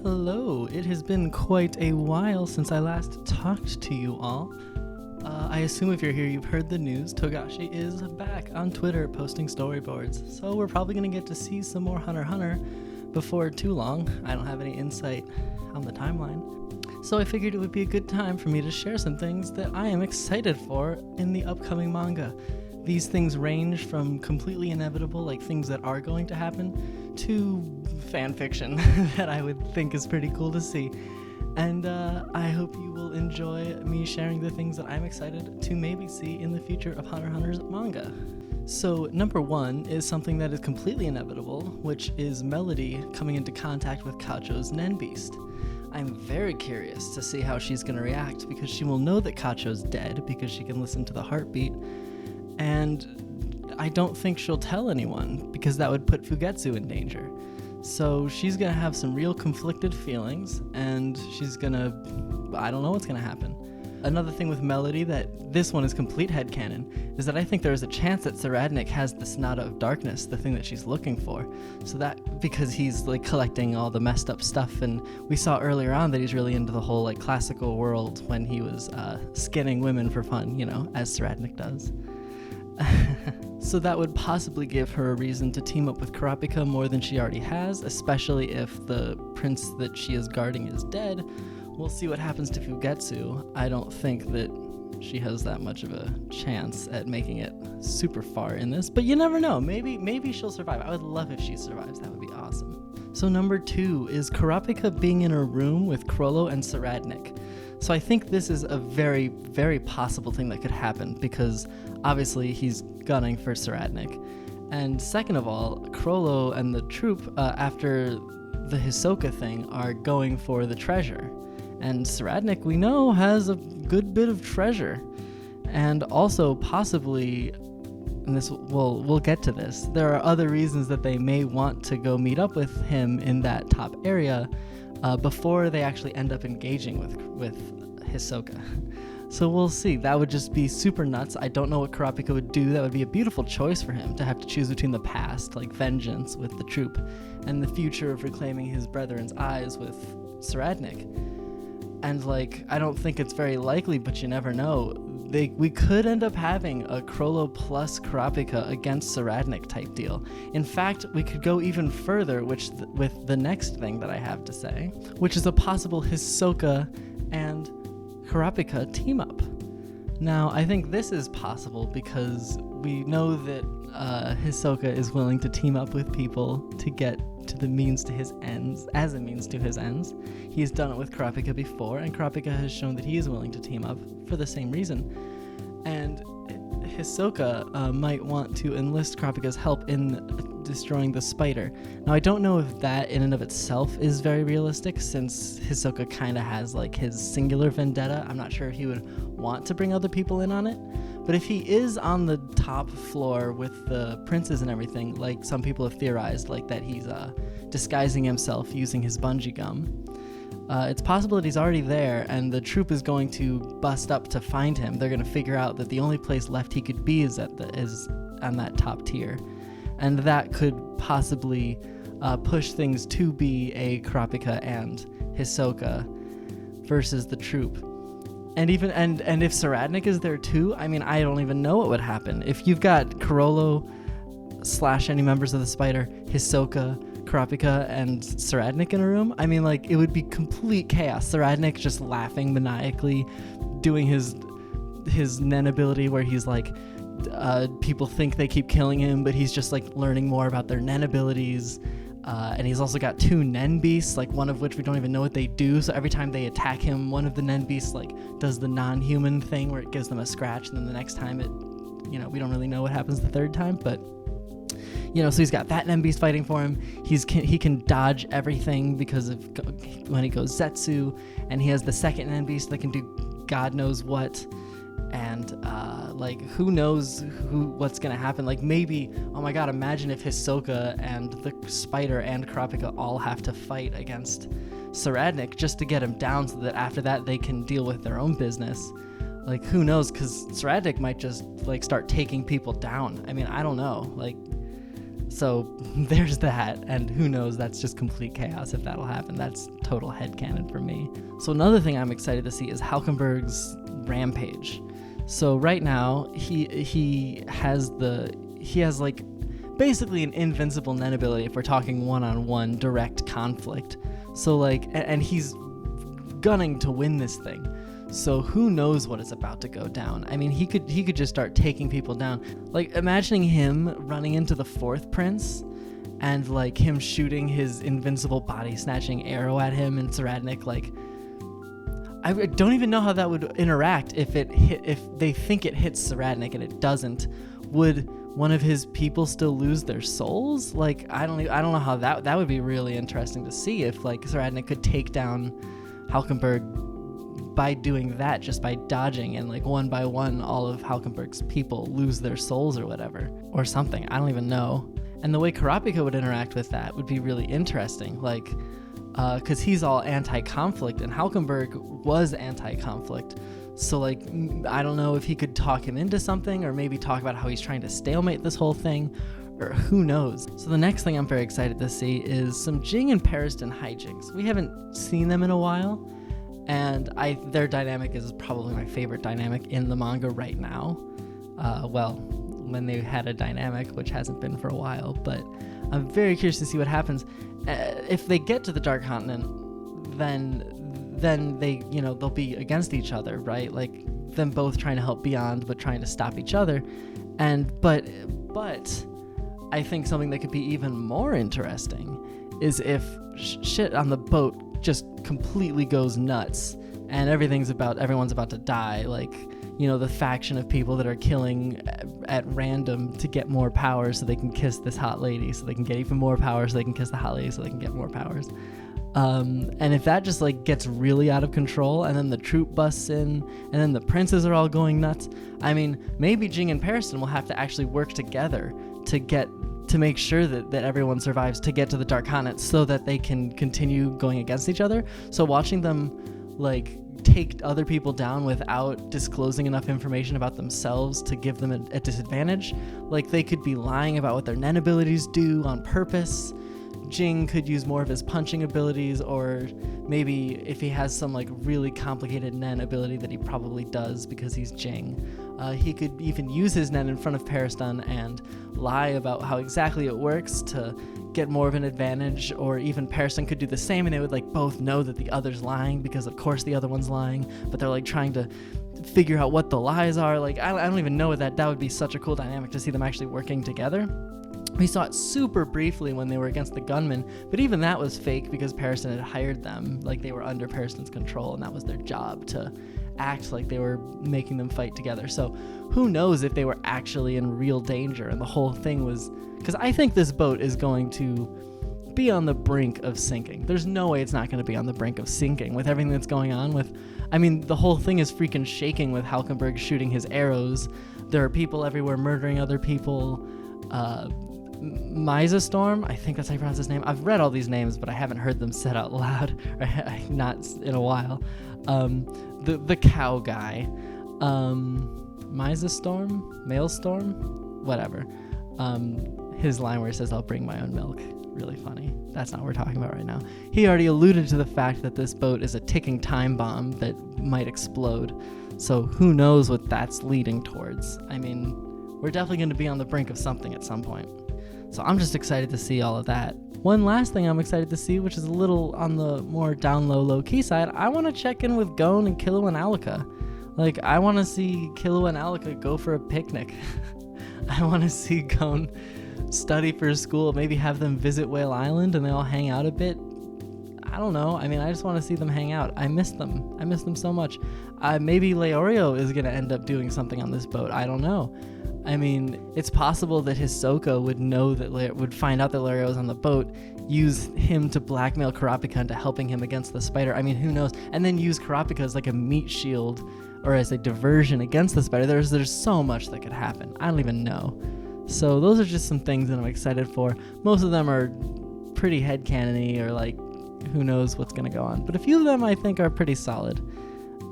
Hello, it has been quite a while since I last talked to you all. I assume if you're here, you've heard the news. Togashi is back on Twitter posting storyboards, so we're probably going to get to see some more Hunter x Hunter before too long. I don't have any insight on the timeline, so I figured it would be a good time for me to share some things that I am excited for in the upcoming manga. These things range from completely inevitable, like things that are going to happen, to fan fiction that I would think is pretty cool to see. And I hope you will enjoy me sharing the things that I'm excited to maybe see in the future of Hunter x Hunter's manga. So number one is something that is completely inevitable, which is Melody coming into contact with Kacho's Nen Beast. I'm very curious to see how she's going to react, because she will know that Kacho's dead because she can listen to the heartbeat. And I don't think she'll tell anyone, because that would put Fugetsu in danger. So she's going to have some real conflicted feelings, and she's going to... I don't know what's going to happen. Another thing with Melody, that this one is complete headcanon, is that I think there is a chance that Saradnik has the Sonata of Darkness, the thing that she's looking for. So that, because he's like collecting all the messed up stuff, and we saw earlier on that he's really into the whole like classical world when he was skinning women for fun, you know, as Saradnik does. So that would possibly give her a reason to team up with Karapika more than she already has, especially if the prince that she is guarding is dead. We'll see what happens to Fugetsu. I don't think that she has that much of a chance at making it super far in this, but you never know. Maybe she'll survive. I would love if she survives. That would be awesome. So number two is Karapika being in a room with Chrollo and Saradnik. So I think this is a very, very possible thing that could happen, because obviously he's gunning for Saradnik. And second of all, Chrollo and the troop, after the Hisoka thing, are going for the treasure. And Saradnik, we know, has a good bit of treasure. And also possibly, and this we'll get to this, there are other reasons that they may want to go meet up with him in that top area before they actually end up engaging with Hisoka. So we'll see. That would just be super nuts. I don't know what Karapika would do. That would be a beautiful choice for him, to have to choose between the past, like vengeance with the troop, and the future of reclaiming his brethren's eyes with Saradnik. And like, I don't think it's very likely, but you never know. We could end up having a Chrollo plus Karapika against Saradnik type deal. In fact, we could go even further, with the next thing that I have to say, which is a possible Hisoka and Karapika team up. Now, I think this is possible because we know that Hisoka is willing to team up with people to get to the means to his ends, as a means to his ends. He's done it with Karapika before, and Karapika has shown that he is willing to team up for the same reason. And Hisoka might want to enlist Karapika's help in destroying the spider. Now, I don't know if that in and of itself is very realistic, since Hisoka kind of has like his singular vendetta. I'm not sure if he would want to bring other people in on it. But if he is on the top floor with the princes and everything, like some people have theorized, like that he's disguising himself using his bungee gum, it's possible that he's already there, and the troop is going to bust up to find him. They're going to figure out that the only place left he could be is on that top tier, and that could possibly push things to be a Karapika and Hisoka versus the troop. And even and if Saradnik is there too, I mean, I don't even know what would happen. If you've got Chrollo / any members of the Spider, Hisoka, Karapika, and Saradnik in a room, I mean, like, it would be complete chaos. Saradnik just laughing maniacally, doing his Nen ability where he's like, people think they keep killing him, but he's just like learning more about their Nen abilities. And he's also got 2 Nen beasts, like one of which we don't even know what they do. So every time they attack him, one of the Nen beasts like does the non-human thing where it gives them a scratch, and then the next time we don't really know what happens the third time, but so he's got that Nen beast fighting for him. He can dodge everything because of when he goes Zetsu, and he has the second Nen beast that can do God knows what. And who knows what's gonna happen. Like, maybe, oh my god, imagine if Hisoka and the spider and Karapika all have to fight against Saradnik just to get him down, so that after that they can deal with their own business. Like, who knows, because Saradnik might just like start taking people down. I mean, I don't know. Like, So there's that, and who knows, that's just complete chaos if that'll happen. That's total headcanon for me. So another thing I'm excited to see is Halkenberg's rampage. So right now, he has like basically an invincible Nen ability if we're talking one-on-one direct conflict. So like, and he's gunning to win this thing. So who knows what is about to go down? I mean, he could just start taking people down. Like, imagining him running into the fourth prince and like him shooting his invincible body snatching arrow at him, and Saradnik, like, I don't even know how that would interact if they think it hits Saradnik and it doesn't. Would one of his people still lose their souls? Like, I don't know how that would be really interesting to see, if like Saradnik could take down Halkenberg by doing that, just by dodging, and like one by one all of Halkenberg's people lose their souls or whatever, or something. I don't even know. And the way Karapika would interact with that would be really interesting, like, because he's all anti-conflict and Halkenberg was anti-conflict. So like, I don't know if he could talk him into something, or maybe talk about how he's trying to stalemate this whole thing, or who knows. So the next thing I'm very excited to see is some Jing and Periston hijinks. We haven't seen them in a while, and their dynamic is probably my favorite dynamic in the manga right now. Well, when they had a dynamic, which hasn't been for a while, but I'm very curious to see what happens. If they get to the Dark Continent, then they, they'll be against each other, right? Like, them both trying to help Beyond, but trying to stop each other. But I think something that could be even more interesting is if shit on the boat just completely goes nuts and everyone's about to die, like, the faction of people that are killing at random to get more power so they can kiss this hot lady, so they can get even more power, so they can kiss the hot lady, so they can get more powers. And if that just like gets really out of control, and then the troop busts in, and then the princes are all going nuts, I mean, maybe Jing and Periston will have to actually work together to make sure that everyone survives to get to the Dark Continent, so that they can continue going against each other. So watching them like take other people down without disclosing enough information about themselves to give them a disadvantage, like they could be lying about what their Nen abilities do on purpose. Jing could use more of his punching abilities, or maybe if he has some like really complicated Nen ability that he probably does because he's Jing, he could even use his Nen in front of Periston and lie about how exactly it works to get more of an advantage, or even Periston could do the same, and they would like both know that the other's lying because of course the other one's lying, but they're like trying to figure out what the lies are. Like, I don't even know what that would be such a cool dynamic to see them actually working together. We saw it super briefly when they were against the gunmen, but even that was fake because Periston had hired them. Like, they were under Periston's control, and that was their job, to act like they were making them fight together. So who knows if they were actually in real danger, and the whole thing was... Because I think this boat is going to be on the brink of sinking. There's no way it's not going to be on the brink of sinking with everything that's going on with... I mean, the whole thing is freaking shaking with Halkenberg shooting his arrows. There are people everywhere murdering other people. Misa Storm, I think that's how you pronounce his name. I've read all these names, but I haven't heard them said out loud, not in a while. The cow guy, Misa Storm, Maelstrom, whatever. His line where he says, "I'll bring my own milk," really funny. That's not what we're talking about right now. He already alluded to the fact that this boat is a ticking time bomb that might explode. So who knows what that's leading towards. I mean, we're definitely going to be on the brink of something at some point. So I'm just excited to see all of that. One last thing I'm excited to see, which is a little on the more down low key side, I want to check in with Gon and Killua and Alika. Like, I want to see Killua and Alika go for a picnic. I want to see Gon study for school, maybe have them visit Whale Island and they all hang out a bit. I don't know. I mean, I just want to see them hang out. I miss them. I miss them so much. Maybe Leorio is going to end up doing something on this boat. I don't know. I mean, it's possible that Hisoka would find out that Leorio is on the boat, use him to blackmail Karapika into helping him against the spider. I mean, who knows? And then use Karapika as like a meat shield or as a diversion against the spider. There's so much that could happen. I don't even know. So those are just some things that I'm excited for. Most of them are pretty headcanon-y, or like, who knows what's going to go on. But a few of them I think are pretty solid.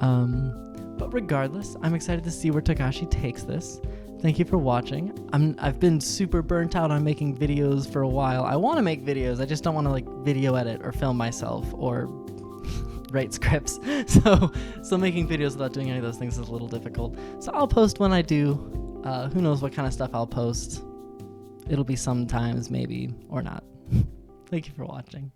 But regardless, I'm excited to see where Togashi takes this. Thank you for watching. I've been super burnt out on making videos for a while. I want to make videos. I just don't want to like video edit or film myself or write scripts. So making videos without doing any of those things is a little difficult. So I'll post when I do. Who knows what kind of stuff I'll post. It'll be sometimes, maybe, or not. Thank you for watching.